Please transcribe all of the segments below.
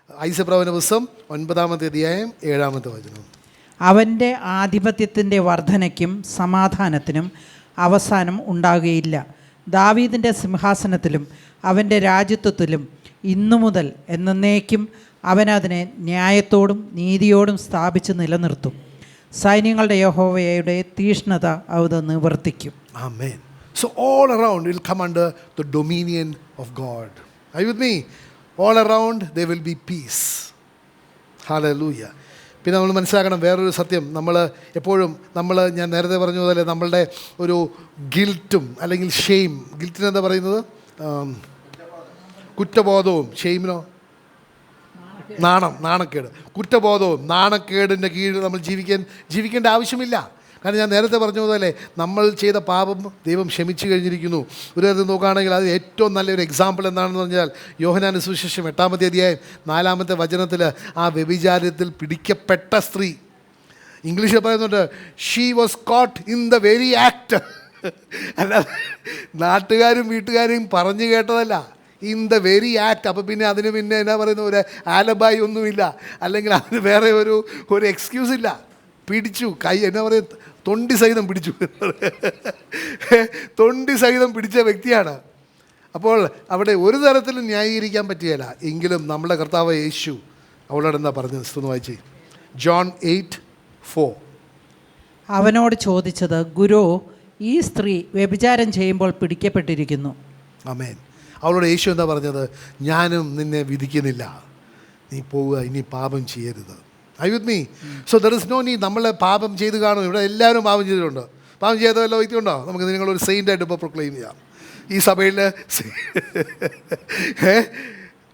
ഐസപ്രവചന പുസ്തകം 9-ാമത്തെ അധ്യായം 7-ാമത്തെ വചനം. അവൻ്റെ ആധിപത്യത്തിൻ്റെ വർധനയ്ക്കും സമാധാനത്തിനും അവസാനം ഉണ്ടാകുകയില്ല. ദാവീദിൻ്റെ സിംഹാസനത്തിലും അവൻ്റെ രാജ്യത്വത്തിലും ഇന്നു മുതൽ എന്നേക്കും അവനതിനെ ന്യായത്തോടും നീതിയോടും സ്ഥാപിച്ച് നിലനിർത്തും. സൈന്യങ്ങളുടെ യഹോവയുടെ തീഷ്ണത അത് നിവർത്തിക്കും. Amen. So all around will come under the dominion of God. Are you with me? All around there will be peace. Hallelujah. പിന്നെ നമ്മൾ മനസ്സിലാക്കണം വേറൊരു സത്യം. ഞാൻ നേരത്തെ പറഞ്ഞ പോലെ നമ്മളുടെ ഒരു ഗിൽറ്റും അല്ലെങ്കിൽ ഷെയിം, ഗിൽറ്റിന് എന്താ പറയുന്നത്? കുറ്റബോധവും. ഷെയിമിനോ? നാണക്കേട്. കുറ്റബോധവും നാണക്കേടിൻ്റെ കീഴിൽ നമ്മൾ ജീവിക്കേണ്ട ആവശ്യമില്ല. കാരണം ഞാൻ നേരത്തെ പറഞ്ഞ പോലെ നമ്മൾ ചെയ്ത പാപം ദൈവം ക്ഷമിച്ചു കഴിഞ്ഞിരിക്കുന്നു. ഒരു തരത്തിൽ നോക്കുകയാണെങ്കിൽ അത് ഏറ്റവും നല്ലൊരു എക്സാമ്പിൾ എന്താണെന്ന് പറഞ്ഞാൽ യോഹന്നാന്റെ സുവിശേഷം 8-ാമത്തെ അധ്യായം 4-ാമത്തെ വചനത്തിൽ ആ വ്യഭിചാരത്തിൽ പിടിക്കപ്പെട്ട സ്ത്രീ, ഇംഗ്ലീഷിൽ പറയുന്നുണ്ട് she was coat in the very act. അല്ല, നാട്ടുകാരും വീട്ടുകാരും പറഞ്ഞു കേട്ടതല്ല, ഇൻ ദ വെരി ആക്ട്. അപ്പോൾ പിന്നെ അതിന് പിന്നെ എന്നാ പറയുന്ന ഒരു ആലബായി ഒന്നുമില്ല, അല്ലെങ്കിൽ അതിന് വേറെ ഒരു എക്സ്ക്യൂസ് ഇല്ല. പിടിച്ചു, കൈ എന്നാ പറയും, തൊണ്ടി സഹിതം പിടിച്ചു. തൊണ്ടി സഹിതം പിടിച്ച വ്യക്തിയാണ്. അപ്പോൾ അവിടെ ഒരു തരത്തിലും ന്യായീകരിക്കാൻ പറ്റുകയില്ല. എങ്കിലും നമ്മുടെ കർത്താവ് യേശു അവളോട് എന്താ പറഞ്ഞത്? ഒന്ന് വായിച്ചേ. ജോൺ 8:4. അവനോട് ചോദിച്ചത്, ഗുരു, ഈ സ്ത്രീ വ്യഭിചാരം ചെയ്യുമ്പോൾ പിടിക്കപ്പെട്ടിരിക്കുന്നു. ആമേൻ. അവളോട് യേശു എന്താ പറഞ്ഞത്? ഞാനും നിന്നെ വിധിക്കുന്നില്ല, നീ പോവുക, ഇനി പാപം ചെയ്യരുത്. Are you with me? So there is no need. നമ്മൾ പാപം ചെയ്ത് കാണും. ഇവിടെ എല്ലാവരും പാപം ചെയ്തിട്ടുണ്ട്. പാപം ചെയ്ത വല്ല വ്യക്തിയുണ്ടോ? നമുക്ക് നിങ്ങളൊരു സെയിൻ്റായിട്ട് ഇപ്പോൾ പ്രൊക്ലെയിം ചെയ്യാം ഈ സഭയിൽ.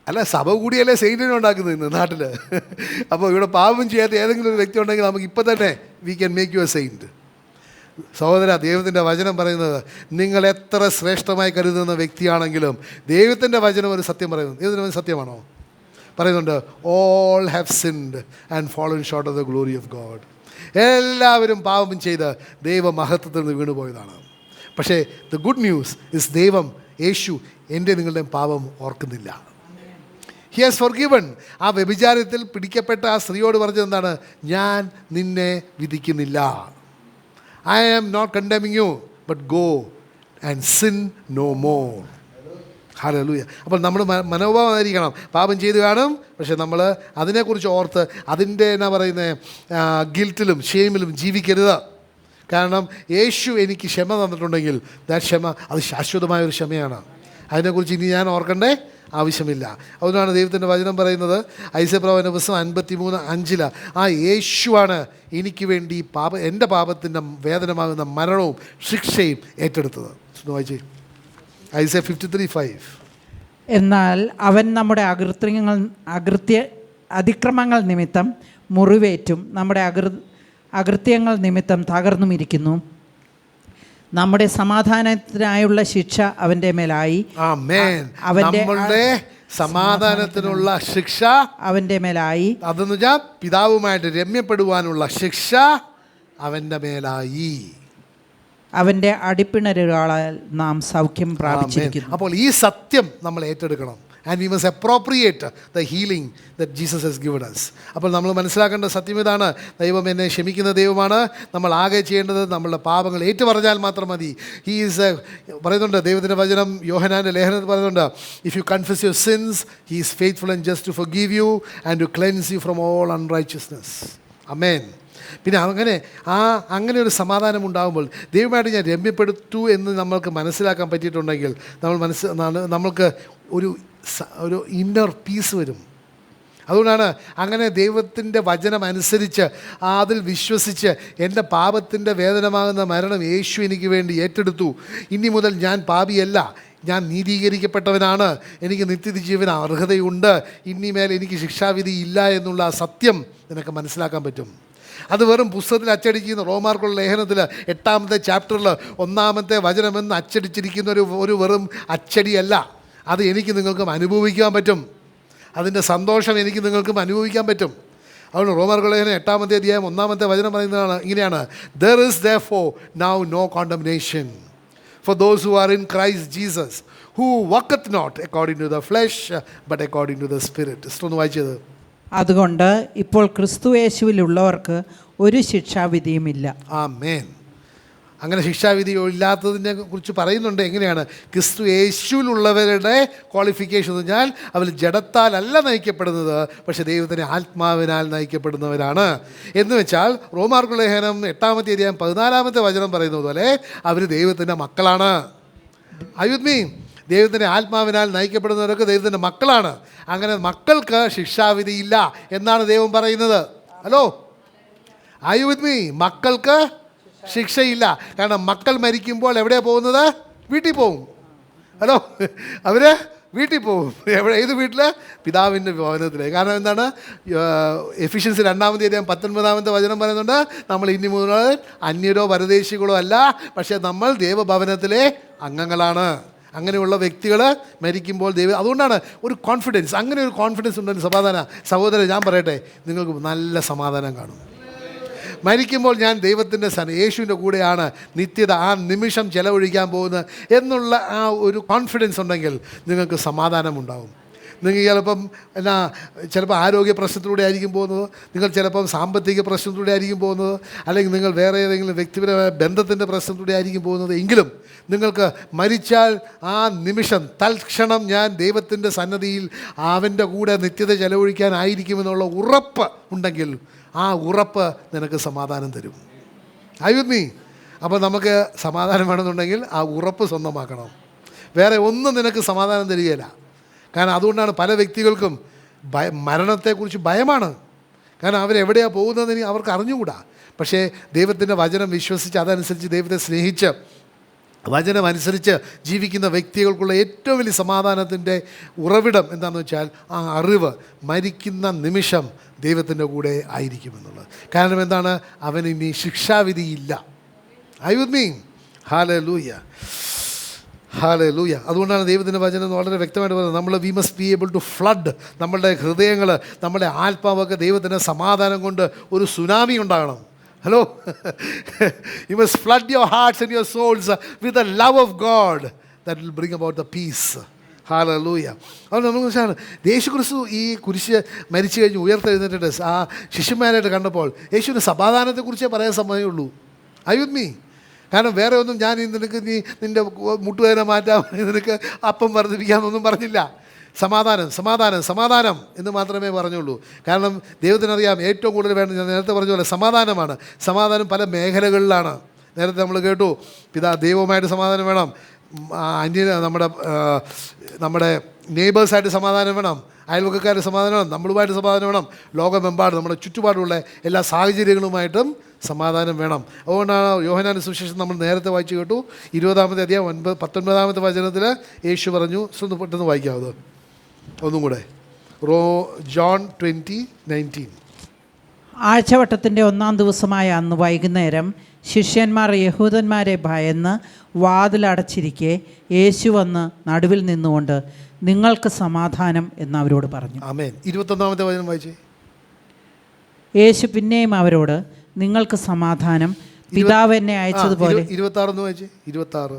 അല്ല, സഭ കൂടിയല്ലേ സെയിൻറ്റിനെ ഉണ്ടാക്കുന്നത് ഇന്ന് നാട്ടിൽ. അപ്പോൾ ഇവിടെ പാപം ചെയ്യാത്ത ഏതെങ്കിലും ഒരു വ്യക്തി ഉണ്ടെങ്കിൽ നമുക്ക് ഇപ്പം തന്നെ we can make you A saint. സഹോദര, ദൈവത്തിൻ്റെ വചനം പറയുന്നത് നിങ്ങൾ എത്ര ശ്രേഷ്ഠമായി കരുതുന്ന വ്യക്തിയാണെങ്കിലും ദൈവത്തിൻ്റെ വചനം ഒരു സത്യം പറയുന്നു. ദൈവത്തിൻ്റെ സത്യമാണോ? പറയുന്നുണ്ട്, all have sinned and fallen short of the glory of God. എല്ലാവരും പാപം ചെയ്ത് ദൈവമഹത്വത്തിൽ നിന്ന് വീണുപോയതാണ്. പക്ഷേ ദ ഗുഡ് ന്യൂസ് ഇസ് ദൈവം, യേശു എൻ്റെ നിങ്ങളുടെ പാപം ഓർക്കുന്നില്ല. He has forgiven. ആ വ്യഭിചാരത്തിൽ പിടിക്കപ്പെട്ട ആ സ്ത്രീയോട് പറഞ്ഞത് എന്താണ്? ഞാൻ നിന്നെ വിധിക്കുന്നില്ല. I am not condemning you, but go and sin no more. Hallelujah. അപ്പോൾ നമ്മൾ മനോഭാവമായിരിക്കണം. പാപം ചെയ്ത് കാണും, പക്ഷെ നമ്മൾ അതിനെക്കുറിച്ച് ഓർത്ത് അതിൻ്റെ എന്നാ പറയുന്നത് ഗിൽറ്റിലും ഷെയിമിലും ജീവിക്കരുത്. കാരണം യേശു എനിക്ക് ക്ഷമ തന്നിട്ടുണ്ടെങ്കിൽ ക്ഷമ അത് ശാശ്വതമായൊരു ക്ഷമയാണ്. അതിനെക്കുറിച്ച് ഇനി ഞാൻ ഓർക്കണ്ടേ ആവശ്യമില്ല. അതുകൊണ്ടാണ് ദൈവത്തിൻ്റെ വചനം പറയുന്നത് ഐസപ്രവചന പുസ്തകം 53:5 ആ യേശുവാണ് എനിക്ക് വേണ്ടി എൻ്റെ പാപത്തിൻ്റെ വേദനമാകുന്ന മരണവും ശിക്ഷയും ഏറ്റെടുത്തത്. വായിച്ചേ ഐസയ 53:5. എന്നാൽ അവൻ നമ്മുടെ അതിക്രമങ്ങൾ നിമിത്തം മുറിവേറ്റും നമ്മുടെ അകൃത്യങ്ങൾ നിമിത്തം തകർന്നുമിരിക്കുന്നു. നമ്മുടെ സമാധാനത്തിനായുള്ള ശിക്ഷ അവൻ്റെ മേലായി. അവൻ്റെ സമാധാനത്തിനുള്ള ശിക്ഷ അവൻ്റെ മേലായി. അതെന്ന് വെച്ചാൽ പിതാവുമായിട്ട് രമ്യപ്പെടുവാനുള്ള ശിക്ഷ അവൻ്റെ മേലായി. അവൻ്റെ അടിപ്പിണരുകളാൽ നാം സൗഖ്യം പ്രാപിച്ചിരിക്കുന്നു. അപ്പോൾ ഈ സത്യം നമ്മൾ ഏറ്റെടുക്കണം. And we must appropriate the healing that Jesus has given us. അപ്പോൾ നമ്മൾ മനസ്സിലാക്കേണ്ട സത്യം ഇതാണ്, ദൈവം എന്നെ ക്ഷമിക്കുന്ന ദൈവമാണ്. നമ്മൾ ആകെ ചെയ്യേണ്ടത് നമ്മളുടെ പാപങ്ങൾ ഏറ്റുപറഞ്ഞാൽ മാത്രം മതി. ഹി ഈസ് പറയുന്നുണ്ട്, ദൈവത്തിൻ്റെ വചനം യോഹന്നാൻ്റെ ലേഖനത്തിൽ പറയുന്നുണ്ട്, if you confess your sins he is faithful and just to forgive you and to cleanse you from all unrighteousness. Amen. പിന്നെ അങ്ങനെ ഒരു സമാധാനം ഉണ്ടാകുമ്പോൾ ദൈവമായിട്ട് ഞാൻ രമ്യപ്പെടുത്തു എന്ന് നമ്മൾക്ക് മനസ്സിലാക്കാൻ പറ്റിയിട്ടുണ്ടെങ്കിൽ നമ്മൾക്ക് ഒരു ഇന്നർ പീസ് വരും. അതുകൊണ്ടാണ് അങ്ങനെ ദൈവത്തിൻ്റെ വചനം അനുസരിച്ച് അതിൽ വിശ്വസിച്ച് എൻ്റെ പാപത്തിൻ്റെ വേദനമാകുന്ന മരണം യേശു എനിക്ക് വേണ്ടി ഏറ്റെടുത്തു, ഇനി മുതൽ ഞാൻ പാപിയല്ല, ഞാൻ നീതീകരിക്കപ്പെട്ടവനാണ്, എനിക്ക് നിത്യജീവന അർഹതയുണ്ട്, ഇനിമേൽ എനിക്ക് ശിക്ഷാവിധി ഇല്ല എന്നുള്ള ആ സത്യം നിനക്ക് മനസ്സിലാക്കാൻ പറ്റും. അത് വെറും പുസ്തകത്തിൽ അച്ചടിക്കുന്ന റോമാർക്കുള്ള ലേഖനത്തിൽ 8-ാമത്തെ ചാപ്റ്ററിൽ 1-ാമത്തെ വചനമെന്ന് അച്ചടിച്ചിരിക്കുന്ന ഒരു വെറും അച്ചടിയല്ല. അത് എനിക്ക് നിങ്ങൾക്കും അനുഭവിക്കാൻ പറ്റും. അതിൻ്റെ സന്തോഷം എനിക്ക് നിങ്ങൾക്കും അനുഭവിക്കാൻ പറ്റും. അതുകൊണ്ട് റോമാർക്കുള്ള ലേഖനം 8-ാമത്തെ അധ്യായം 1-ാമത്തെ വചനം പറയുന്നതാണ് ഇങ്ങനെയാണ്, there is therefore now no condemnation for those who are in Christ Jesus, who walketh not according to the flesh, but according to the Spirit. ഒന്ന് വായിച്ചത്. അതുകൊണ്ട് ഇപ്പോൾ ക്രിസ്തു യേശുവിലുള്ളവർക്ക് ഒരു ശിക്ഷാവിധിയുമില്ല. ആമേൻ. അങ്ങനെ ശിക്ഷാവിധി ഇല്ലാത്തതിനെ കുറിച്ച് പറയുന്നുണ്ട്. എങ്ങനെയാണ് ക്രിസ്തു യേശുവിലുള്ളവരുടെ ക്വാളിഫിക്കേഷൻ എന്ന് പറഞ്ഞാൽ അവർ ജഡത്താലല്ല നയിക്കപ്പെടുന്നത്, പക്ഷേ ദൈവത്തിൻ്റെ ആത്മാവിനാൽ നയിക്കപ്പെടുന്നവരാണ്. എന്ന് വെച്ചാൽ റോമാർക്കുള്ള ലേഖനം 8-ാമത്തെ അധ്യായം 14-ാമത്തെ വചനം പറയുന്നത് പോലെ അവർ ദൈവത്തിൻ്റെ മക്കളാണ്. അയുദ്മി ദൈവത്തിൻ്റെ ആത്മാവിനാൽ നയിക്കപ്പെടുന്നവരൊക്കെ ദൈവത്തിൻ്റെ മക്കളാണ്. അങ്ങനെ മക്കൾക്ക് ശിക്ഷാവിധിയില്ല എന്നാണ് ദൈവം പറയുന്നത്. ഹലോ, അയുദ്മി മക്കൾക്ക് ശിക്ഷയില്ല. കാരണം മക്കൾ മരിക്കുമ്പോൾ എവിടെയാണ് പോകുന്നത്? വീട്ടിൽ പോകും. ഹലോ, അവർ വീട്ടിൽ പോകും. ഏത് വീട്ടിൽ? പിതാവിൻ്റെ ഭവനത്തിൽ. കാരണം എന്താണ്? എഫിഷ്യൻസി 2-ാമത്തെ അധ്യായം 19-ാമത്തെ വചനം പറയുന്നുണ്ട്, നമ്മൾ ഇനി മുതൽ അന്യരോ പരദേശികളോ അല്ല, പക്ഷേ നമ്മൾ ദൈവഭവനത്തിലെ അംഗങ്ങളാണ്. അങ്ങനെയുള്ള വ്യക്തികൾ മരിക്കുമ്പോൾ അതുകൊണ്ടാണ് ഒരു കോൺഫിഡൻസ്, അങ്ങനെ ഒരു കോൺഫിഡൻസ് ഉണ്ടെങ്കിൽ സഹോദരൻ ഞാൻ പറയട്ടെ, നിങ്ങൾക്ക് നല്ല സമാധാനം കാണും. മരിക്കുമ്പോൾ ഞാൻ ദൈവത്തിൻ്റെ യേശുവിൻ്റെ കൂടെയാണ് നിത്യത ആ നിമിഷം ചെലവഴിക്കാൻ പോകുന്നത് എന്നുള്ള ആ ഒരു കോൺഫിഡൻസ് ഉണ്ടെങ്കിൽ നിങ്ങൾക്ക് സമാധാനമുണ്ടാവും. നിങ്ങൾ ചിലപ്പോൾ ആരോഗ്യ പ്രശ്നത്തിലൂടെ ആയിരിക്കും പോകുന്നത്, നിങ്ങൾ ചിലപ്പം സാമ്പത്തിക പ്രശ്നത്തിലൂടെ ആയിരിക്കും പോകുന്നത്, അല്ലെങ്കിൽ നിങ്ങൾ വേറെ ഏതെങ്കിലും വ്യക്തിപരമായ ബന്ധത്തിൻ്റെ പ്രശ്നത്തിലൂടെ ആയിരിക്കും പോകുന്നത്. എങ്കിലും നിങ്ങൾക്ക് മരിച്ചാൽ ആ നിമിഷം തൽക്ഷണം ഞാൻ ദൈവത്തിൻ്റെ സന്നദ്ധിയിൽ അവൻ്റെ കൂടെ നിത്യത ചെലവഴിക്കാനായിരിക്കുമെന്നുള്ള ഉറപ്പ് ഉണ്ടെങ്കിൽ ആ ഉറപ്പ് നിനക്ക് സമാധാനം തരും. അയ്യുന്നീ അപ്പോൾ നമുക്ക് സമാധാനം വേണമെന്നുണ്ടെങ്കിൽ ആ ഉറപ്പ് സ്വന്തമാക്കണം. വേറെ ഒന്നും നിനക്ക് സമാധാനം തരികയില്ല. കാരണം അതുകൊണ്ടാണ് പല വ്യക്തികൾക്കും മരണത്തെക്കുറിച്ച് ഭയമാണ്. കാരണം അവരെവിടെയാണ് പോകുന്നതെന്ന് അവർക്ക് അറിഞ്ഞുകൂടാ. പക്ഷേ ദൈവത്തിൻ്റെ വചനം വിശ്വസിച്ച് അതനുസരിച്ച് ദൈവത്തെ സ്നേഹിച്ച് വചനം അനുസരിച്ച് ജീവിക്കുന്ന വ്യക്തികൾക്കുള്ള ഏറ്റവും വലിയ സമാധാനത്തിൻ്റെ ഉറവിടം എന്താണെന്ന് വെച്ചാൽ ആ അറിവ് മരിക്കുന്ന നിമിഷം ദൈവത്തിൻ്റെ കൂടെ ആയിരിക്കുമെന്നുള്ളത്. കാരണം എന്താണ്? അവന് ഇനി ശിക്ഷാവിധിയില്ല. I with me? Hallelujah, hallelujah. അതുകൊണ്ടാണ് ദൈവത്തിൻ്റെ വചനം വളരെ വ്യക്തമായിട്ട് പറയുന്നത്, we must be able to flood നമ്മളുടെ ഹൃദയങ്ങൾ, നമ്മുടെ ആത്മാവൊക്കെ ദൈവത്തിൻ്റെ സമാധാനം കൊണ്ട് ഒരു സുനാമി ഉണ്ടാകണം. Hello, you must flood your hearts and your souls with the love of God that will bring about the peace. Hallelujah. അതുകൊണ്ട് നമ്മൾ വെച്ചാൽ യേശുക്രിസ്തു ഈ കുരിശ് മരിച്ചു കഴിഞ്ഞ് ഉയർത്തെഴുന്നേറ്റിട്ട് ആ ശിഷ്യന്മാരായിട്ട് കണ്ടപ്പോൾ യേശുവിൻ്റെ സമാധാനത്തെക്കുറിച്ചേ പറയാൻ സമയമുള്ളൂ. I with me? കാരണം വേറെ ഒന്നും ഞാൻ നിനക്ക് നിൻ്റെ മുട്ടുവേദന മാറ്റാം, നിനക്ക് അപ്പം വർദ്ധിപ്പിക്കാമെന്നൊന്നും പറഞ്ഞില്ല. സമാധാനം സമാധാനം സമാധാനം എന്ന് മാത്രമേ പറഞ്ഞുള്ളൂ. കാരണം ദൈവത്തിനറിയാം ഏറ്റവും കൂടുതൽ വേണം, ഞാൻ നേരത്തെ പറഞ്ഞ പോലെ സമാധാനമാണ്. സമാധാനം പല മേഖലകളിലാണ്. നേരത്തെ നമ്മൾ കേട്ടു, ദൈവവുമായിട്ട് സമാധാനം വേണം, നമ്മുടെ നെയ്ബേഴ്സായിട്ട് സമാധാനം വേണം, അയൽവക്കക്കാരുടെ സമാധാനം വേണം, നമ്മളുമായിട്ട് സമാധാനം വേണം, ലോകമെമ്പാടും നമ്മുടെ ചുറ്റുപാടുള്ള എല്ലാ സാഹചര്യങ്ങളുമായിട്ടും സമാധാനം വേണം. അതുകൊണ്ടാണ് യോഹന്നാന്റെ സുവിശേഷം നമ്മൾ നേരത്തെ വായിച്ചു കേട്ടു, 20-ാമത്തെ അധ്യായം 19-ാമത്തെ വചനത്തിൽ യേശു പറഞ്ഞു, പെട്ടെന്ന് വായിക്കാവത് ഒന്നും കൂടെ, ജോൺ 20:19. ആഴ്ചവട്ടത്തിൻ്റെ 1-ാം ദിവസമായ അന്ന് വൈകുന്നേരം ശിഷ്യന്മാർ യഹൂദന്മാരെ ഭയന്ന് വാതിലടച്ചിരിക്കെ യേശു വന്ന് നടുവിൽ നിന്നുകൊണ്ട് നിങ്ങൾക്ക് സമാധാനം എന്ന് അവരോട് പറഞ്ഞു. ആമേൻ. 21-ാമത്തെ വചനം വായിച്ചേ. യേശു പിന്നെയും അവരോട് നിങ്ങൾക്ക് സമാധാനം, പിതാവ് എന്നെ അയച്ചതുപോലെ. 26 വായിച്ചേ. 26.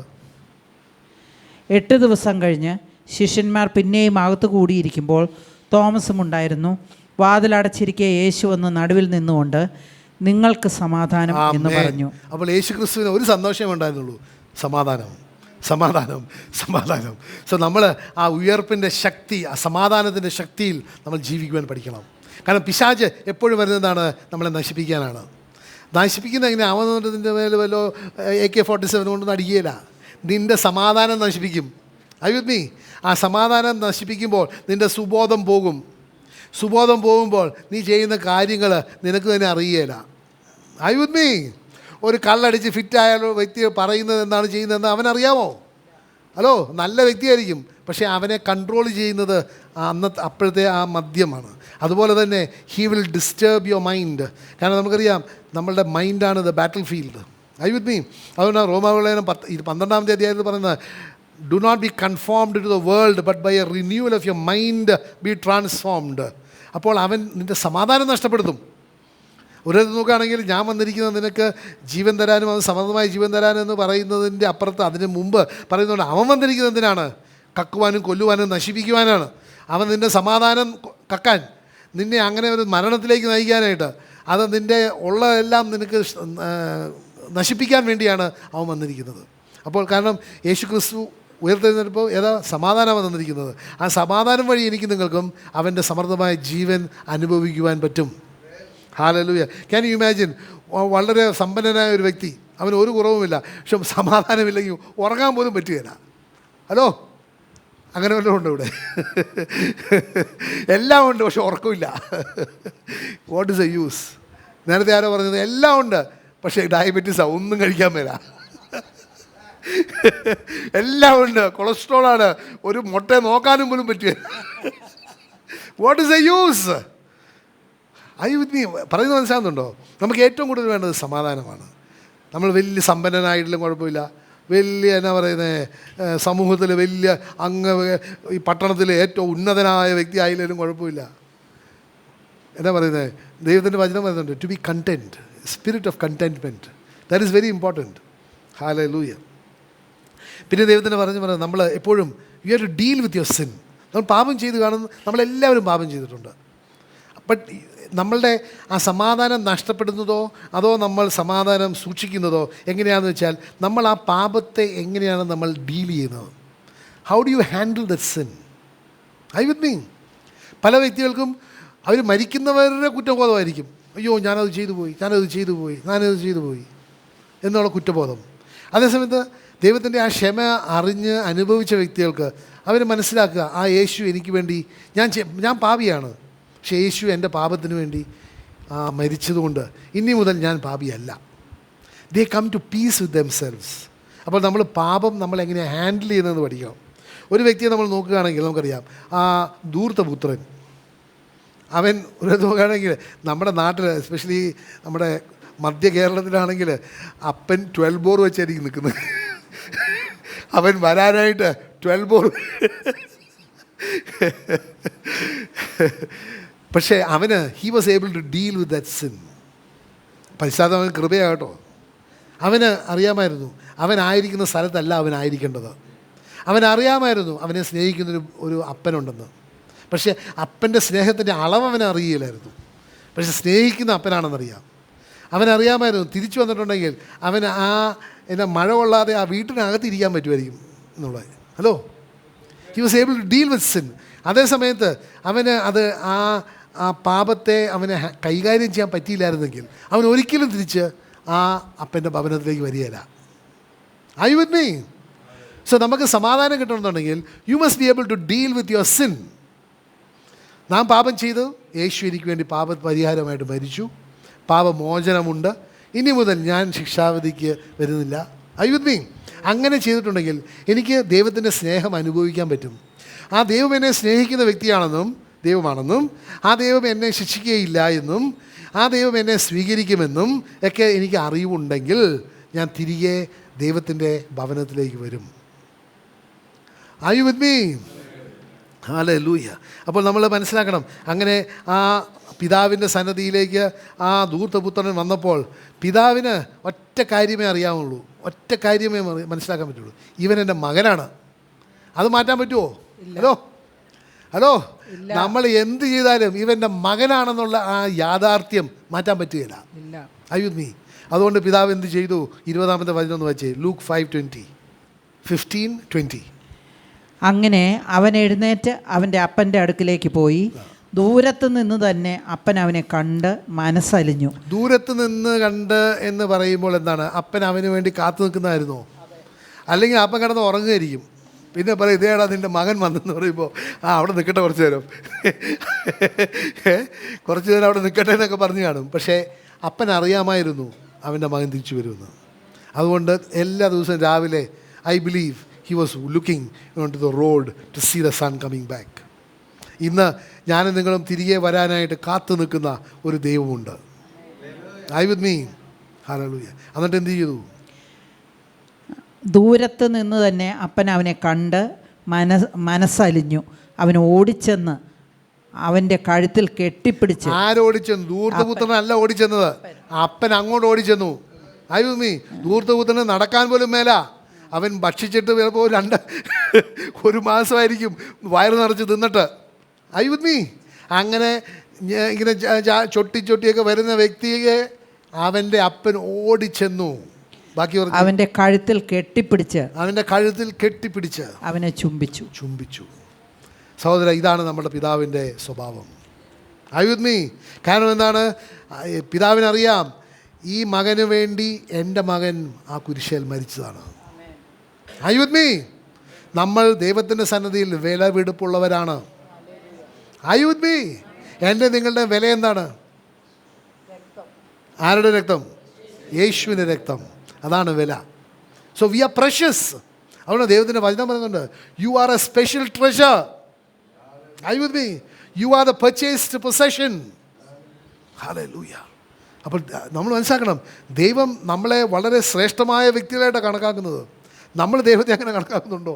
8 ദിവസം കഴിഞ്ഞ് ശിഷ്യന്മാർ പിന്നെയും അകത്ത് കൂടിയിരിക്കുമ്പോൾ തോമസും ഉണ്ടായിരുന്നു. വാതിലടച്ചിരിക്കെ യേശു വന്ന് നടുവിൽ നിന്നുകൊണ്ട് നിങ്ങൾക്ക് സമാധാനം എന്ന് പറഞ്ഞു. അപ്പോൾ യേശു ക്രിസ്തുവിന് ഒരു സന്തോഷമേ ഉണ്ടായിരുന്നുള്ളൂ, സമാധാനം സമാധാനം സമാധാനം. സോ നമ്മൾ ആ ഉയർപ്പിൻ്റെ ശക്തി, ആ സമാധാനത്തിൻ്റെ ശക്തിയിൽ നമ്മൾ ജീവിക്കുവാൻ പഠിക്കണം. കാരണം പിശാച് എപ്പോഴും വരുന്നതാണ് നമ്മളെ നശിപ്പിക്കാനാണ്. നശിപ്പിക്കുന്ന എങ്ങനെ ആവുന്നതിൻ്റെ മേലെ വല്ലോ AK-47 കൊണ്ടൊന്നും അടിക്കുകയില്ല. നിൻ്റെ സമാധാനം നശിപ്പിക്കും. അയ്യുന്നീ ആ സമാധാനം നശിപ്പിക്കുമ്പോൾ നിൻ്റെ സുബോധം പോകും. സുബോധം പോകുമ്പോൾ നീ ചെയ്യുന്ന കാര്യങ്ങൾ നിനക്ക് തന്നെ അറിയുകയില്ല. അയ്യുന്നീ ഒരു കള്ളടിച്ച് ഫിറ്റായ വ്യക്തി പറയുന്നത് എന്താണ് ചെയ്യുന്നതെന്ന് അവനറിയാമോ? ഹലോ, നല്ല വ്യക്തിയായിരിക്കും, പക്ഷേ അവനെ കൺട്രോൾ ചെയ്യുന്നത് അപ്പോഴത്തെ ആ മദ്യമാണ്. അതുപോലെ തന്നെ he will disturb your mind. കാരണം നമുക്കറിയാം നമ്മളുടെ മൈൻഡാണ് the battlefield. I with me? അതുകൊണ്ടാണ് റോമാലേഖനം 12-ാമത്തെ അധ്യായത്തിൽ പറയുന്നത്, do not be conformed to the world but by a renewal of your mind be transformed. അപ്പോൾ അവൻ നിൻ്റെ സമാധാനം നഷ്ടപ്പെടുത്തും. ഒരു നോക്കുകയാണെങ്കിൽ ഞാൻ വന്നിരിക്കുന്നത് നിനക്ക് ജീവൻ തരാനും അത് സമൃദ്ധമായ ജീവൻ തരാനും എന്ന് പറയുന്നതിൻ്റെ അപ്പുറത്ത് അതിന് മുമ്പ് പറയുന്നുണ്ട് അവൻ വന്നിരിക്കുന്നത് എന്തിനാണ്? കക്കുവാനും കൊല്ലുവാനും നശിപ്പിക്കുവാനാണ്. അവൻ നിൻ്റെ സമാധാനം കക്കാൻ, നിന്നെ അങ്ങനെ ഒരു മരണത്തിലേക്ക് നയിക്കാനായിട്ട്, അത് നിൻ്റെ ഉള്ളതെല്ലാം നിനക്ക് നശിപ്പിക്കാൻ വേണ്ടിയാണ് അവൻ വന്നിരിക്കുന്നത്. അപ്പോൾ കാരണം യേശു ക്രിസ്തു ഉയർത്തെഴുന്നേറ്റപ്പോൾ ഏതാ സമാധാനമാണ് തന്നിരിക്കുന്നത്. ആ സമാധാനം വഴി എനിക്ക് നിങ്ങൾക്കും അവൻ്റെ സമൃദ്ധമായ ജീവൻ അനുഭവിക്കുവാൻ പറ്റും. ഹല്ലേലൂയ. Can you imagine? വളരെ സമ്പന്നനായ ഒരു വ്യക്തി, അവന് ഒരു കുറവുമില്ല, പക്ഷെ സമാധാനമില്ലെങ്കിൽ ഉറങ്ങാൻ പോലും പറ്റുകയില്ല. ഹലോ, അങ്ങനെ വല്ലതും ഉണ്ട് ഇവിടെ? എല്ലാം ഉണ്ട്, പക്ഷെ ഉറക്കമില്ല. What is a use? നേരത്തെ ആരോ പറഞ്ഞത് എല്ലാം ഉണ്ട്, പക്ഷേ ഡയബറ്റീസാണ്, ഒന്നും കഴിക്കാൻ മേല. എല്ലാം ഉണ്ട്, കൊളസ്ട്രോളാണ്, ഒരു മുട്ട നോക്കാനും പോലും പറ്റുക. What is a use? പറയുന്നത് മനസ്സിലാകുന്നുണ്ടോ? നമുക്ക് ഏറ്റവും കൂടുതൽ വേണ്ടത് സമാധാനമാണ്. നമ്മൾ വലിയ സമ്പന്നനായിട്ടിലും കുഴപ്പമില്ല, വലിയ എന്നാ പറയുന്നത് സമൂഹത്തിൽ വലിയ ഈ പട്ടണത്തിൽ ഏറ്റവും ഉന്നതനായ വ്യക്തി ആയില്ലേലും കുഴപ്പമില്ല. എന്നാ പറയുന്നത്? ദൈവത്തിൻ്റെ വചനം പറയുന്നുണ്ട്, to be content, spirit of contentment, that is very important. Hallelujah. പിന്നെ ദൈവത്തിൻ്റെ പറയുന്നത് നമ്മൾ എപ്പോഴും you have to deal with your sin. നമ്മൾ പാപം ചെയ്ത് കാണുന്നു, നമ്മളെല്ലാവരും പാപം ചെയ്തിട്ടുണ്ട്. ബട്ട് നമ്മളുടെ ആ സമാധാനം നഷ്ടപ്പെടുന്നതോ അതോ നമ്മൾ സമാധാനം സൂക്ഷിക്കുന്നതോ എങ്ങനെയാണെന്ന് വെച്ചാൽ നമ്മൾ ആ പാപത്തെ എങ്ങനെയാണ് നമ്മൾ ഡീൽ ചെയ്യുന്നത്. How do you handle the sin? I with me. പല വ്യക്തികൾക്കും അവർ മരിക്കുന്നവരുടെ കുറ്റബോധമായിരിക്കും. അയ്യോ ഞാനത് ചെയ്തു പോയി എന്നുള്ള കുറ്റബോധം. അതേസമയത്ത് ദൈവത്തിൻ്റെ ആ ക്ഷമ അറിഞ്ഞ് അനുഭവിച്ച വ്യക്തികൾക്ക് അവർ മനസ്സിലാക്കുക, ആ യേശു എനിക്ക് വേണ്ടി, ഞാൻ പാപിയാണ്, പക്ഷേ യേശു എൻ്റെ പാപത്തിന് വേണ്ടി മരിച്ചതുകൊണ്ട് ഇനി മുതൽ ഞാൻ പാപിയല്ല. ദേ കം ടു പീസ് വിത്ത് ദെംസെൽവ്സ്. അപ്പോൾ നമ്മൾ പാപം നമ്മളെങ്ങനെയാണ് ഹാൻഡിൽ ചെയ്യുന്നതെന്ന് പഠിക്കണം. ഒരു വ്യക്തിയെ നമ്മൾ നോക്കുകയാണെങ്കിൽ നമുക്കറിയാം, ആ ധൂർത്തപുത്രൻ, അവൻ ഒരു നോക്കുകയാണെങ്കിൽ നമ്മുടെ നാട്ടിൽ എസ്പെഷ്യലി നമ്മുടെ മധ്യ കേരളത്തിലാണെങ്കിൽ അപ്പൻ 12 ബോർ വെച്ചായിരിക്കും നിൽക്കുന്നത്. അവൻ വരാനായിട്ട് 12 ബോർ. പക്ഷേ അവന് he was able to deal with that sin. പശ്ചാത്തലം അവൻ കൃപയാകട്ടോ. അവന് അറിയാമായിരുന്നു അവനായിരിക്കുന്ന സ്ഥലത്തല്ല അവനായിരിക്കേണ്ടത്. അവനറിയാമായിരുന്നു അവനെ സ്നേഹിക്കുന്നൊരു ഒരു അപ്പനുണ്ടെന്ന്. പക്ഷേ അപ്പൻ്റെ സ്നേഹത്തിൻ്റെ അളവ് അവനെ അറിയില്ലായിരുന്നു. പക്ഷെ സ്നേഹിക്കുന്ന അപ്പനാണെന്നറിയാം. അവനറിയാമായിരുന്നു തിരിച്ചു വന്നിട്ടുണ്ടെങ്കിൽ അവന് മഴ കൊള്ളാതെ ആ വീട്ടിനകത്ത് ഇരിക്കാൻ പറ്റുമായിരിക്കും എന്നുള്ളത്. Hello, he was able to deal with sin. അതേ സമയത്ത് അവന് അത് ആ പാപത്തെ അവന് കൈകാര്യം ചെയ്യാൻ പറ്റിയില്ലായിരുന്നെങ്കിൽ അവൻ ഒരിക്കലും തിരിച്ച് ആ അപ്പൻ്റെ ഭവനത്തിലേക്ക് വരികയില്ല. I with me? സോ നമുക്ക് സമാധാനം കിട്ടണമെന്നുണ്ടെങ്കിൽ you must be able to deal with your sin. നാം പാപം ചെയ്തു, യേശു എനിക്ക് വേണ്ടി പാപ പരിഹാരമായിട്ട് മരിച്ചു, പാപമോചനമുണ്ട്, ഇനി മുതൽ ഞാൻ ശിക്ഷാവിധിക്ക് വരുന്നില്ല. I with me? അങ്ങനെ ചെയ്തിട്ടുണ്ടെങ്കിൽ എനിക്ക് ദൈവത്തിൻ്റെ സ്നേഹം അനുഭവിക്കാൻ പറ്റും. ആ ദൈവം എന്നെ സ്നേഹിക്കുന്ന വ്യക്തിയാണെന്നും ദൈവമാണെന്നും ആ ദൈവം എന്നെ ശിക്ഷിക്കുകയില്ല എന്നും ആ ദൈവം എന്നെ സ്വീകരിക്കുമെന്നും ഒക്കെ എനിക്ക് അറിവുണ്ടെങ്കിൽ ഞാൻ തിരികെ ദൈവത്തിൻ്റെ ഭവനത്തിലേക്ക് വരും. Are you with me? Hallelujah. അപ്പോൾ നമ്മൾ മനസ്സിലാക്കണം, അങ്ങനെ ആ പിതാവിൻ്റെ സന്നദ്ധിയിലേക്ക് ആ ധൂർത്തപുത്രൻ വന്നപ്പോൾ പിതാവിന് ഒറ്റ കാര്യമേ അറിയാവുള്ളൂ, ഒറ്റ കാര്യമേ മനസ്സിലാക്കാൻ പറ്റുള്ളൂ, ഇവൻ എൻ്റെ മകനാണ്. അത് മാറ്റാൻ പറ്റുമോ? ഹലോ, നമ്മൾ എന്ത് ചെയ്താലും ഇവൻ്റെ മകനാണെന്നുള്ള ആ യാഥാർത്ഥ്യം മാറ്റാൻ പറ്റുകയില്ല. I with me? അതുകൊണ്ട് പിതാവ് എന്ത് ചെയ്തു? 20-ാമത്തെ വചനം വെച്ചേ, ലൂക്ക് 5:15. അങ്ങനെ അവൻ എഴുന്നേറ്റ് അവൻ്റെ അപ്പൻ്റെ അടുക്കിലേക്ക് പോയി. ദൂരത്ത് നിന്ന് തന്നെ അപ്പൻ അവനെ കണ്ട് മനസ്സലിഞ്ഞു. ദൂരത്ത് നിന്ന് കണ്ട് എന്ന് പറയുമ്പോൾ എന്താണ്? അപ്പൻ അവന് വേണ്ടി കാത്തു നിൽക്കുന്നതായിരുന്നോ? അല്ലെങ്കിൽ അപ്പൻ കിടന്ന് ഉറങ്ങുകയായിരിക്കും. പിന്നെ പറയും, ഇതേടാ നിൻ്റെ മകൻ വന്നെന്ന് പറയുമ്പോൾ അവിടെ നിൽക്കട്ടെ കുറച്ച് നേരം, കുറച്ച് നേരം അവിടെ നിൽക്കട്ടെ എന്നൊക്കെ പറഞ്ഞു കാണും. പക്ഷേ അപ്പൻ അറിയാമായിരുന്നു അവൻ്റെ മകൻ തിരിച്ചു വരുമെന്ന്. അതുകൊണ്ട് എല്ലാ ദിവസവും രാവിലെ I believe he was looking onto the road to see the son coming back. ഇന്ന് ഞാനും നിങ്ങളും തിരികെ വരാനായിട്ട് കാത്തു നിൽക്കുന്ന ഒരു ദൈവമുണ്ട്. I with me? ഹല്ലേലൂയ. എന്നിട്ട് എന്ത് ചെയ്തു? ദൂരത്ത് നിന്ന് തന്നെ അപ്പൻ അവനെ കണ്ട് മനസ്സലിഞ്ഞു. അവൻ ഓടിച്ചെന്ന് അവൻ്റെ കഴുത്തിൽ കെട്ടിപ്പിടിച്ച്. ആരോടിച്ചെന്നു? ധൂർത്തപുത്രനല്ല ഓടിച്ചെന്നത്, അപ്പൻ അങ്ങോട്ട് ഓടിച്ചെന്നു. മീ ധൂർത്തപുത്രന് നടക്കാൻ പോലും മേല. അവൻ ഭക്ഷിച്ചിട്ട് ചിലപ്പോൾ ഒരു മാസമായിരിക്കും വയറ് നിറച്ച് തിന്നിട്ട്. മീ അങ്ങനെ ഇങ്ങനെ ചൊട്ടിയൊക്കെ വരുന്ന വ്യക്തിയെ അവൻ്റെ അപ്പൻ ഓടിച്ചെന്നു. ബാക്കി അവൻ്റെ കഴുത്തിൽ കെട്ടിപ്പിടിച്ച്, അവൻ്റെ കഴുത്തിൽ കെട്ടിപ്പിടിച്ച് അവനെ ചുംബിച്ചു. സഹോദര, ഇതാണ് നമ്മുടെ പിതാവിൻ്റെ സ്വഭാവം. മീ കാരണം എന്താണ്? പിതാവിനറിയാം ഈ മകന് വേണ്ടി എൻ്റെ മകൻ ആ കുരിശിൽ മരിച്ചതാണ്. മീ നമ്മൾ ദൈവത്തിൻ്റെ സന്നിധിയിൽ വിലപിടിപ്പുള്ളവരാണ്. മീ എൻ്റെ നിങ്ങളുടെ വില എന്താണ്? ആരുടെ രക്തം? യേശുവിൻ്റെ രക്തം. അതാണ് വില. So we are precious. അതുകൊണ്ട് ദൈവത്തിൻ്റെ വചനം പറയുന്നുണ്ട്, you are a special treasure. Me you are the purchased possession. Hallelujah. അപ്പോൾ നമ്മൾ മനസ്സിലാക്കണം, ദൈവം നമ്മളെ വളരെ ശ്രേഷ്ഠമായ വ്യക്തികളായിട്ടാണ് കണക്കാക്കുന്നത്. നമ്മൾ ദൈവത്തെ അങ്ങനെ കണക്കാക്കുന്നുണ്ടോ?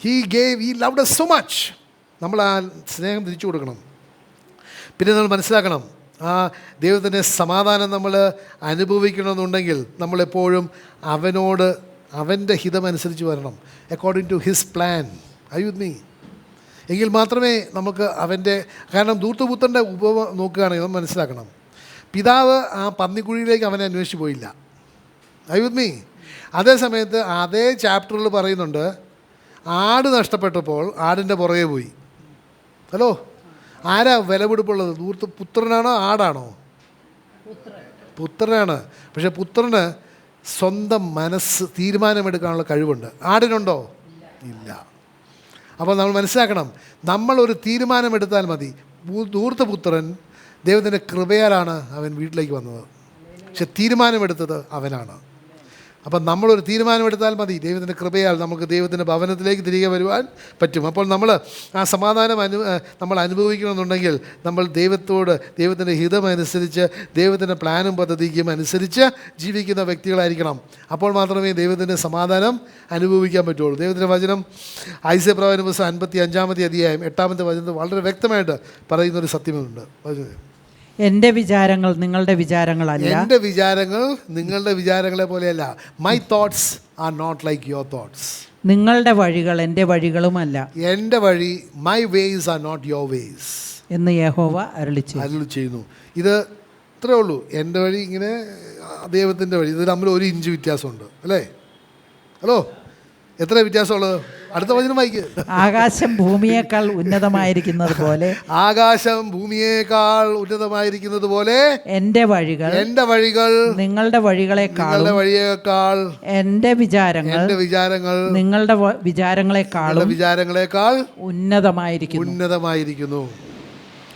He loved us so much. നമ്മൾ ആ സ്നേഹം തിരിച്ചു കൊടുക്കണം. പിന്നെ നമ്മൾ മനസ്സിലാക്കണം, ആ ദൈവത്തിൻ്റെ സമാധാനം നമ്മൾ അനുഭവിക്കണമെന്നുണ്ടെങ്കിൽ നമ്മളെപ്പോഴും അവനോട് അവൻ്റെ ഹിതമനുസരിച്ച് വരണം. According to his plan. മീ എങ്കിൽ മാത്രമേ നമുക്ക് അവൻ്റെ, കാരണം ധൂർത്തപുത്രൻ്റെ ഉപമ നോക്കുകയാണെങ്കിൽ നമ്മൾ മനസ്സിലാക്കണം, പിതാവ് ആ പന്നിക്കുഴിയിലേക്ക് അവനെ അന്വേഷിച്ച് പോയില്ല. മീ അതേ സമയത്ത് അതേ ചാപ്റ്ററിൽ പറയുന്നുണ്ട്, ആട് നഷ്ടപ്പെട്ടപ്പോൾ ആടിൻ്റെ പുറകെ പോയി. ഹലോ, ആരാ വിലപിടിപ്പുള്ളത്? പുത്രനാണോ ആടാണോ? പുത്രനാണ്. പക്ഷെ പുത്രന് സ്വന്തം മനസ്സ് തീരുമാനമെടുക്കാനുള്ള കഴിവുണ്ട്. ആടിനുണ്ടോ? ഇല്ല. അപ്പോൾ നമ്മൾ മനസ്സിലാക്കണം, നമ്മളൊരു തീരുമാനമെടുത്താൽ മതി. ധൂർത്തപുത്രൻ ദൈവത്തിൻ്റെ കൃപയാലാണ് അവൻ വീട്ടിലേക്ക് വന്നത്. പക്ഷെ തീരുമാനമെടുത്തത് അവനാണ്. അപ്പം നമ്മളൊരു തീരുമാനമെടുത്താൽ മതി, ദൈവത്തിൻ്റെ കൃപയാൽ നമുക്ക് ദൈവത്തിൻ്റെ ഭവനത്തിലേക്ക് തിരികെ വരുവാൻ പറ്റും. അപ്പോൾ നമ്മൾ ആ സമാധാനം നമ്മൾ അനുഭവിക്കണമെന്നുണ്ടെങ്കിൽ നമ്മൾ ദൈവത്തോട് ദൈവത്തിൻ്റെ ഹിതമനുസരിച്ച് ദൈവത്തിൻ്റെ പ്ലാനും പദ്ധതിക്കും അനുസരിച്ച് ജീവിക്കുന്ന വ്യക്തികളായിരിക്കണം. അപ്പോൾ മാത്രമേ ദൈവത്തിൻ്റെ സമാധാനം അനുഭവിക്കാൻ പറ്റുള്ളൂ. ദൈവത്തിൻ്റെ വചനം ഐസയ പ്രവചന പുസ്തകം 55-ാമത്തെ അധ്യായം 8-ാമത്തെ വചനത്തിൽ വളരെ വ്യക്തമായിട്ട് പറയുന്നൊരു സത്യമുണ്ട്. എൻ്റെ വിചാരങ്ങൾ നിങ്ങളുടെ വിചാരങ്ങളല്ല. എൻ്റെ വിചാരങ്ങൾ നിങ്ങളുടെ വിചാരങ്ങളെ പോലെയല്ല. My thoughts are not like your thoughts. നിങ്ങളുടെ വഴികൾ എൻ്റെ വഴികളുമല്ല. എൻ്റെ വഴി, my ways are not your ways എന്ന് യഹോവ അരുളി ചെയ്യുന്നു. ഇത് ഇത്രേ ഉള്ളൂ. എൻ്റെ വഴി ഇങ്ങനെ, ദൈവത്തിൻ്റെ വഴി. ഇത് തമ്മിൽ 1 ഇഞ്ച് വ്യത്യാസമുണ്ട് അല്ലേ? ഹലോ, എത്ര വ്യത്യാസമുള്ളത്? അടുത്ത വചനം വായിക്ക്. ആകാശം ഭൂമിയേക്കാൾ ഉന്നതമായിരിക്കുന്നത് പോലെ, ആകാശം ഭൂമിയേക്കാൾ ഉന്നതമായിരിക്കുന്നത് പോലെ എൻ്റെ വഴികൾ നിങ്ങളുടെ വഴികളെക്കാൾ, എൻ്റെ വിചാരങ്ങൾ നിങ്ങളുടെ വിചാരങ്ങളെക്കാൾ ഉന്നതമായിരിക്കുന്നു.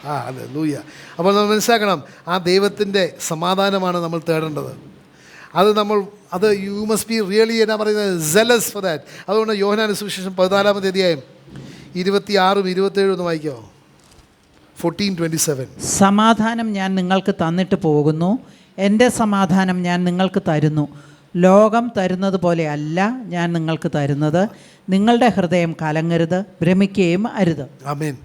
ഹല്ലേലൂയ. അപ്പോൾ നമ്മൾ മനസ്സിലാക്കണം, ആ ദൈവത്തിൻ്റെ സമാധാനമാണ് നമ്മൾ തേടേണ്ടത്. അത് യു മസ്റ്റ് ബി റിയലി എന്നാ പറയുന്നത്, സെലസ് ഫോർ ദാറ്റ്. അതുകൊണ്ട് യോഹന്നാന്റെ സുവിശേഷം 14-ാമത്തെ അധ്യായം 26-27 ഒന്ന് വായിക്കാമോ? 14:27. സമാധാനം ഞാൻ നിങ്ങൾക്ക് തന്നിട്ട് പോകുന്നു, എൻ്റെ സമാധാനം ഞാൻ നിങ്ങൾക്ക് തരുന്നു. ലോകം തരുന്നത് പോലെ അല്ല ഞാൻ നിങ്ങൾക്ക് തരുന്നത്. നിങ്ങളുടെ ഹൃദയം കലങ്ങരുത്, ഭ്രമിക്കുകയും അരുത്. ആമേൻ.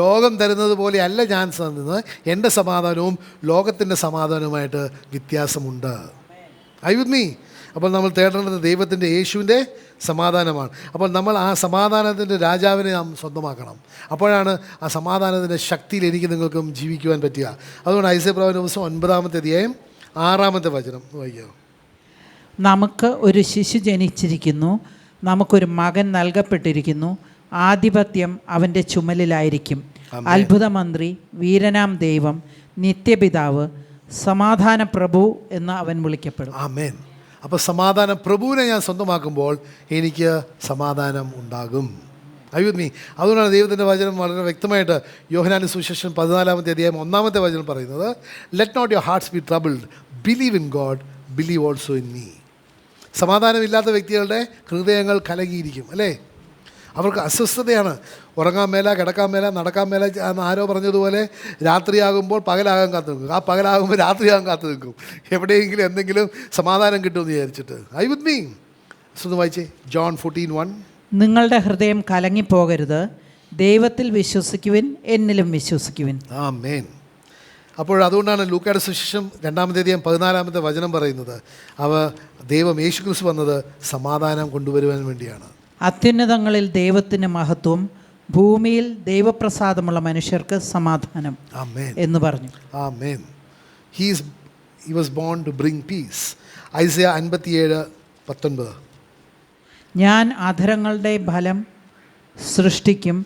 ലോകം തരുന്നത് പോലെ അല്ല ഞാൻ തന്നത്. എൻ്റെ സമാധാനവും ലോകത്തിൻ്റെ സമാധാനവുമായിട്ട് വ്യത്യാസമുണ്ട്. മീ അപ്പോൾ നമ്മൾ തേടേണ്ടത് ദൈവത്തിൻ്റെ യേശുവിൻ്റെ സമാധാനമാണ്. അപ്പോൾ നമ്മൾ ആ സമാധാനത്തിൻ്റെ രാജാവിനെ നാം സ്വന്തമാക്കണം. അപ്പോഴാണ് ആ സമാധാനത്തിൻ്റെ ശക്തിയിൽ എനിക്ക് നിങ്ങൾക്കും ജീവിക്കുവാൻ പറ്റുക. അതുകൊണ്ട് ഐസയ പ്രവചന പുസ്തകം 9-ാമത്തെ അധ്യായം 6-ാമത്തെ വചനം വായിക്കാം. നമുക്ക് ഒരു ശിശു ജനിച്ചിരിക്കുന്നു, നമുക്കൊരു മകൻ നൽകപ്പെട്ടിരിക്കുന്നു. ആധിപത്യം അവൻ്റെ ചുമലിലായിരിക്കും. അത്ഭുതമന്ത്രി, വീരനാം ദൈവം, നിത്യപിതാവ്, സമാധാന പ്രഭു എന്ന് അവൻ വിളിക്കപ്പെടും. ആമേൻ. അപ്പോൾ സമാധാന പ്രഭുവിനെ ഞാൻ സ്വന്തമാക്കുമ്പോൾ എനിക്ക് സമാധാനം ഉണ്ടാകും. മീ അതുകൊണ്ടാണ് ദൈവത്തിൻ്റെ വചനം വളരെ വ്യക്തമായിട്ട് യോഹന്നാന്റെ സുവിശേഷം 14-ാമത്തെ അധ്യായം 1-ാമത്തെ വചനം പറയുന്നത്, let not your hearts be troubled, believe in God, believe also in me. സമാധാനമില്ലാത്ത വ്യക്തികളുടെ ഹൃദയങ്ങൾ കലങ്ങിയിരിക്കും അല്ലേ? അവർക്ക് അസ്വസ്ഥതയാണ്. ഉറങ്ങാൻ മേല, കിടക്കാൻ മേല, നടക്കാൻ മേല. ആരോ പറഞ്ഞതുപോലെ രാത്രിയാകുമ്പോൾ പകലാകാൻ കാത്തു നിൽക്കും, ആ പകലാകുമ്പോൾ രാത്രിയാകാൻ കാത്തു നിൽക്കും, എവിടെയെങ്കിലും എന്തെങ്കിലും സമാധാനം കിട്ടുമെന്ന് വിചാരിച്ചിട്ട്. വിത്ത് മീ വായിച്ചേ, ജോൺ 14:1. നിങ്ങളുടെ ഹൃദയം കലങ്ങിപ്പോകരുത്. ദൈവത്തിൽ വിശ്വസിക്കുവിൻ, എന്നിലും വിശ്വസിക്കുവിൻ. ആമേൻ. അപ്പോൾ അതുകൊണ്ടാണ് ലൂക്കായുടെ സുവിശേഷം 2-ാം 14 പറയുന്നത്, ദൈവം യേശുക്രിസ്തു വന്നത് സമാധാനം കൊണ്ടുവരുവാൻ വേണ്ടിയാണ്. അത്യുന്നതങ്ങളിൽ ദൈവത്തിന് മഹത്വം, ഭൂമിയിൽ ദൈവപ്രസാദമുള്ള മനുഷ്യർക്ക് സമാധാനം ആമേൻ എന്ന് പറഞ്ഞു. ആമേൻ. He was born to bring peace. Isaiah 57:19. ഞാൻ അധരങ്ങളുടെ ഫലം സൃഷ്ടിക്കും,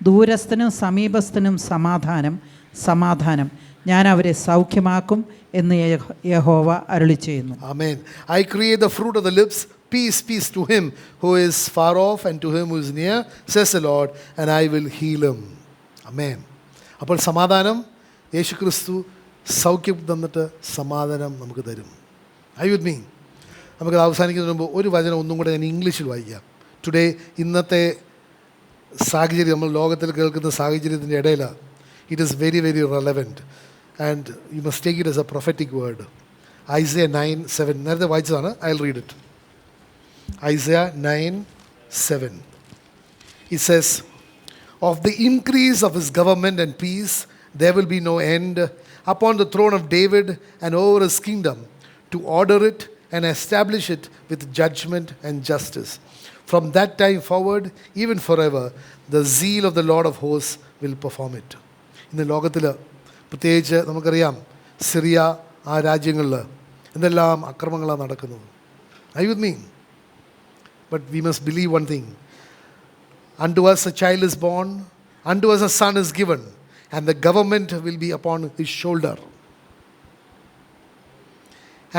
ദൂരസ്ഥനും സമീപസ്ഥനും സമാധാനം, സമാധാനം. ഞാൻ അവരെ സൗഖ്യമാക്കും എന്ന് യഹോവ അരുളിച്ചെയ്യുന്നു. Amen. I create the fruit of the lips, peace, peace to him who is far off and to him who is near, says the Lord, and I will heal him. Amen. അപ്പോൾ സമാധാനം, യേശുക്രിസ്തു സൗഖ്യം തന്നിട്ട് സമാധാനം നമുക്ക് തരും. I with me. നമുക്കത് അവസാനിക്കുന്നതിന് മുമ്പ് ഒരു വചനം ഒന്നും കൂടെ ഞാൻ ഇംഗ്ലീഷിൽ വായിക്കാം. ടുഡേ, ഇന്നത്തെ സാഹചര്യം, നമ്മൾ ലോകത്തിൽ കേൾക്കുന്ന സാഹചര്യത്തിൻ്റെ ഇടയിൽ it is very very relevant and you must take it as a prophetic word. Isaiah 9:7 നേരത്തെ വായിച്ചതാണ്. I will read it. Isaiah 9:7. It says, of the increase of his government and peace there will be no end upon the throne of David and over his kingdom, to order it and establish it with judgment and justice. From that time forward, even forever, the zeal of the Lord of hosts will perform it. ഇന്ന് ലോകത്തിൽ പ്രത്യേകിച്ച് നമുക്കറിയാം, Syria ആ രാജ്യങ്ങളിൽ എന്തെല്ലാം അക്രമങ്ങളാണ് നടക്കുന്നത്. I with me. But we must believe one thing. Unto us a child is born, unto us a son is given, and the government will be upon his shoulder.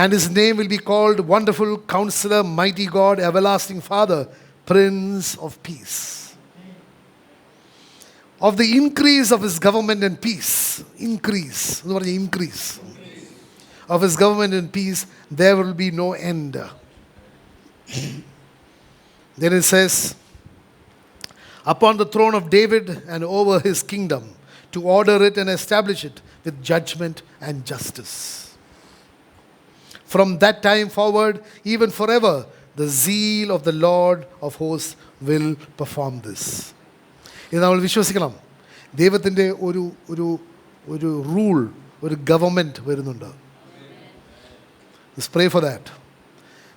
And his name will be called Wonderful Counselor, Mighty God, Everlasting Father, Prince of Peace. Of the increase of his government and peace, increase, of his government and peace, there will be no end. Then it says, upon the throne of David and over his kingdom, to order it and establish it with judgment and justice. From that time forward, even forever, the zeal of the Lord of hosts will perform this. ഇത് നമ്മൾ വിശ്വസിക്കണം. ദൈവത്തിൻ്റെ ഒരു rule, ഒരു government വരുന്നുണ്ട്. Let's pray for that.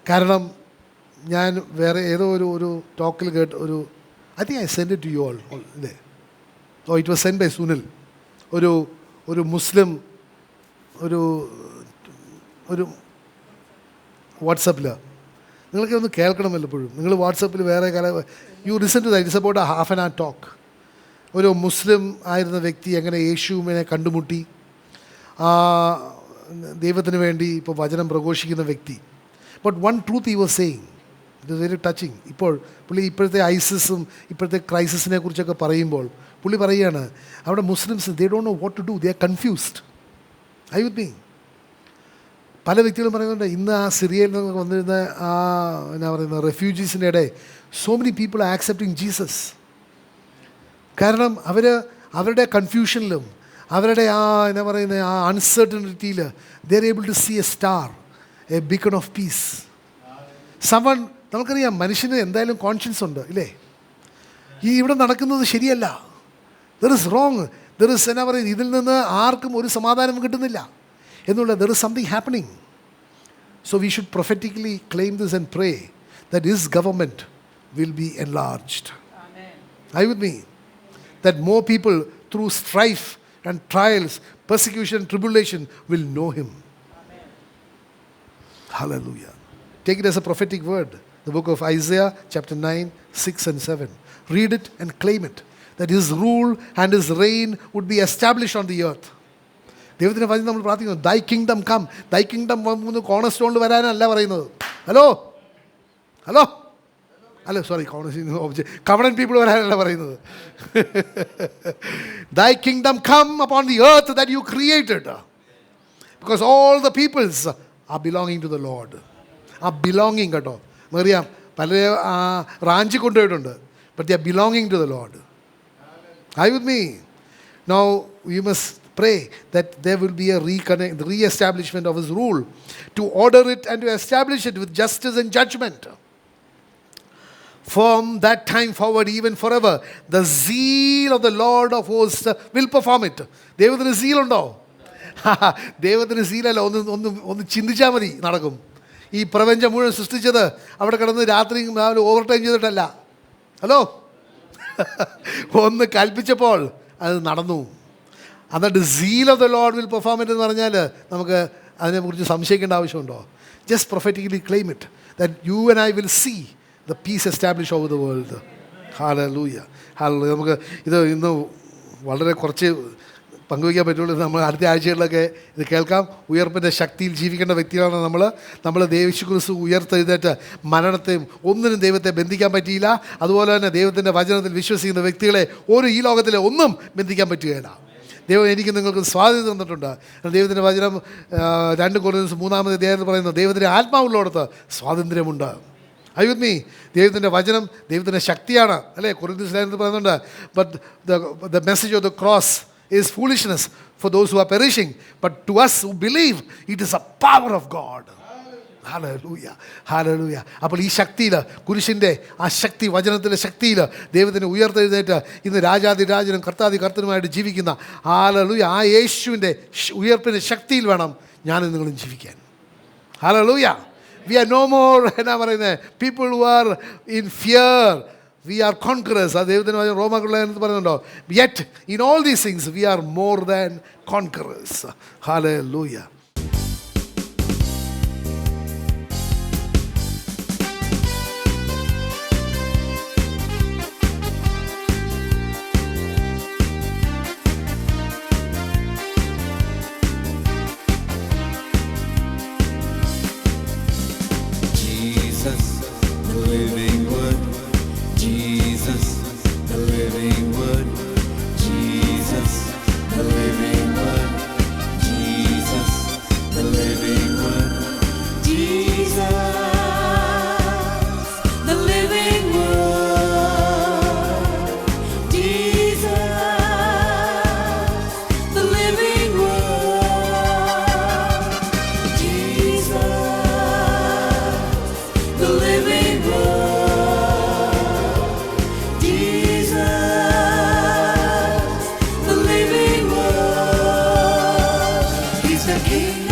കാരണം ഞാൻ വേറെ ഏതോ ഒരു ടോക്കിൽ കേട്ട് I think I sent it to you all. Oh, it was sent by Sunil. ഒരു മുസ്ലിം ഒരു വാട്സപ്പിൽ, നിങ്ങൾക്ക് ഒന്ന് കേൾക്കണം വല്ലപ്പോഴും. നിങ്ങൾ വാട്സപ്പിൽ വേറെ you listen to that. It's about a half an hour talk. ഒരു മുസ്ലിം ആയിരുന്ന വ്യക്തി എങ്ങനെ യേശുവിനെ കണ്ടുമുട്ടി, ദൈവത്തിന് വേണ്ടി ഇപ്പോൾ വചനം പ്രഘോഷിക്കുന്ന വ്യക്തി. But one truth he was saying, it is very touching. പുള്ളി ഇപ്പോഴത്തെ ഐസിസും ഇപ്പോഴത്തെ ക്രൈസിസിനെ കുറിച്ചൊക്കെ പറയുമ്പോൾ പുള്ളി പറയുകയാണ്, അവിടെ Muslims they don't know what to do, they are confused. I with me. പല വ്യക്തികളും പറയുന്നുണ്ട്, ഇന്ന് ആ സിറിയയിൽ നിന്ന് വന്നിരുന്ന എന്നാ പറയുന്ന റെഫ്യൂജീസിൻ്റെ ഇടയിൽ so many people are accepting Jesus. കാരണം അവരുടെ കൺഫ്യൂഷനിലും അവരുടെ എന്നാ പറയുന്ന അൺസർട്ടനിറ്റിയിൽ they are able to see a star, a beacon of peace. നമുക്കറിയാം, മനുഷ്യന് എന്തായാലും കോൺഷ്യൻസ് ഉണ്ട് ഇല്ലേ? ഇവിടെ നടക്കുന്നത് ശരിയല്ല, there is wrong, there is എന്നാ പറയുന്നത്, ഇതിൽ നിന്ന് ആർക്കും ഒരു സമാധാനം കിട്ടുന്നില്ല എന്നുള്ള, there is something happening. So we should prophetically claim this and pray that his government will be enlarged. I with me. That more people through strife and trials, persecution, tribulation will know him. Amen. Hallelujah. Take it as a prophetic word. The book of Isaiah chapter 9:6-7. Read it and claim it. That his rule and his reign would be established on the earth. ദൈവത്തിൻ്റെ വചനം നമ്മൾ പ്രാർത്ഥിക്കുന്നു, thy kingdom come. Thy kingdom വന്ന് corner സ്റ്റോണിൽ വരാനല്ല പറയുന്നത്. Hello അല്ല, sorry, കവണൻ people വരാനല്ല പറയുന്നത്. Thy kingdom come upon the earth that you created, because all the peoples are belonging to the Lord. ആ ബിലോങ്ങിങ് കേട്ടോ, അറിയാം, പല റാഞ്ചി കൊണ്ടുപോയിട്ടുണ്ട്, but they are belonging to the Lord. Are you with me? Now you must pray that there will be a re-establishment of his rule, to order it and to establish it with justice and judgment. From that time forward, even forever, the zeal of the Lord of hosts will perform it. ദൈവത്തിന് സീലുണ്ടോ? ദൈവത്തിന് സീലല്ല. ഒന്ന് ചിന്തിച്ചാൽ മതി, നടക്കും. ഈ പ്രപഞ്ചം മുഴുവൻ സൃഷ്ടിച്ചത് അവിടെ കിടന്ന് രാത്രിയും രാവിലെ ഓവർ ടൈം ചെയ്തിട്ടല്ല. ഹലോ, ഒന്ന് കൽപ്പിച്ചപ്പോൾ അത് നടന്നു. എന്നിട്ട് seal of the Lord will perform it എന്ന് പറഞ്ഞാൽ നമുക്ക് അതിനെക്കുറിച്ച് സംശയിക്കേണ്ട ആവശ്യമുണ്ടോ? Just prophetically claim it that you and I will see the peace established over the world. Hallelujah. Hallelujah. നമുക്ക് ഇത് ഇന്ന് വളരെ കുറച്ച് പങ്കുവയ്ക്കാൻ പറ്റുള്ളൂ. നമ്മൾ അടുത്ത ആഴ്ചകളിലൊക്കെ ഇത് കേൾക്കാം. ഉയർപ്പിൻ്റെ ശക്തിയിൽ ജീവിക്കേണ്ട വ്യക്തികളാണ് നമ്മൾ. യേശു ക്രിസ്തു ഉയർത്തെഴുന്നേറ്റ് മരണത്തെയും ഒന്നിനും ദൈവത്തെ ബന്ധിക്കാൻ പറ്റിയില്ല. അതുപോലെ തന്നെ ദൈവത്തിൻ്റെ വചനത്തിൽ വിശ്വസിക്കുന്ന വ്യക്തികളെ ഈ ലോകത്തിലെ ഒന്നും ബന്ധിക്കാൻ പറ്റുകയില്ല. ദൈവം എനിക്ക് നിങ്ങൾക്ക് സ്വാതന്ത്ര്യം തന്നിട്ടുണ്ട്. ദൈവത്തിൻ്റെ വചനം 2 കൊരിന്ത്യർ 3-ാം അധ്യായത്തിൽ പറയുന്നു, ദൈവത്തിൻ്റെ ആത്മാവുള്ളടത്ത് സ്വാതന്ത്ര്യമുണ്ട്. Are you with me? ദൈവത്തിൻ്റെ വചനം ദൈവത്തിൻ്റെ ശക്തിയാണ്, അല്ലേ? കൊരിന്ത്യർ ലേഖനത്തിൽ പറയുന്നുണ്ട്, but the message of the cross is foolishness for those who are perishing, but to us who believe it is a power of God. Hallelujah. Hallelujah. അപ്പോൾ ഈ ശക്തിയിൽ, കുരിശിൻ്റെ ആ ശക്തി, വചനത്തിൻ്റെ ശക്തിയിൽ ദൈവത്തിന് ഉയർത്തെഴുന്നേറ്റ് ഇന്ന് രാജാതിരാജനും കർത്താതികർത്തനുമായിട്ട് ജീവിക്കുന്ന ഹല്ലേലൂയ, ആ യേശുവിൻ്റെ ഉയർപ്പിൻ്റെ ശക്തിയിൽ വേണം ഞാനും നിങ്ങളും ജീവിക്കാൻ. Hallelujah. We are no more, എന്നാ പറയുന്നത്, people who are in fear. We are conquerors. അത് ദൈവത്തിന് റോമാക്കുള്ള പറയുന്നുണ്ടോ? Yet in all these things we are more than conquerors. Hallelujah. King.